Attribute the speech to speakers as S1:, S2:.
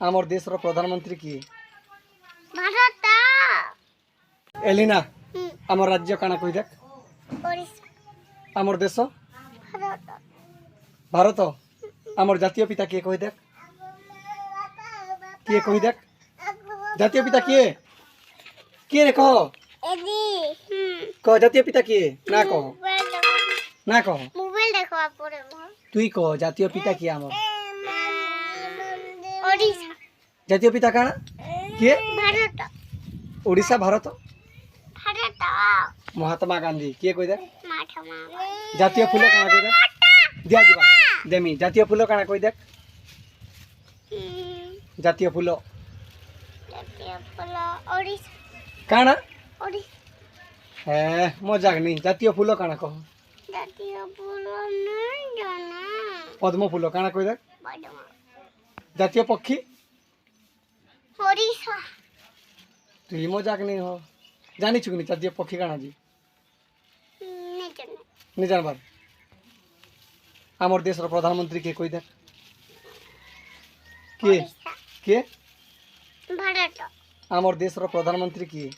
S1: आमर देशर प्रधानमंत्री किए?
S2: भारत।
S1: एलिना आमर राज्य काना कहि देख?
S2: ओडिशा।
S1: आमर देश?
S2: भारत।
S1: भारत। आमर जातीय पिता किए कहि देख? किए कहि देख? जातीय पिता किए? किए रे कह? कह जातीय पिता किए? ना कह। ना कह।
S2: मोबाइल देखवा पड़े मोर।
S1: तुई कह जातीय पिता किए आमर?
S2: ओडिशा।
S1: जातीय पिता काना? किए?
S2: भारत।
S1: ओडिशा भारत।
S2: भारत।
S1: महात्मा गांधी किए कहि देख?
S2: महात्मा।
S1: जातीय फूल काना कहि देख? दिया दिबा देमी जातीय फूल काना कहि देख? जातीय फूल
S2: ओडिशा।
S1: काना?
S2: ओडिशा।
S1: हे मजाक नहीं जातीय फूल काना कह?
S2: जातीय फूल नहीं जाना।
S1: पद्म फूल काना कहि देख?
S2: पद्म।
S1: जातीय पक्षी?
S2: ओडिशा।
S1: तुई मजाक नहीं हो जानी छुकनी जातीय पक्षी काना जी?
S2: नहीं जाना।
S1: नहीं जानबार? आमर देशर प्रधानमंत्री के कहि देख? किए?
S2: ओडिशा।
S1: किए?
S2: भारत।
S1: आमर देशर प्रधानमंत्री किए?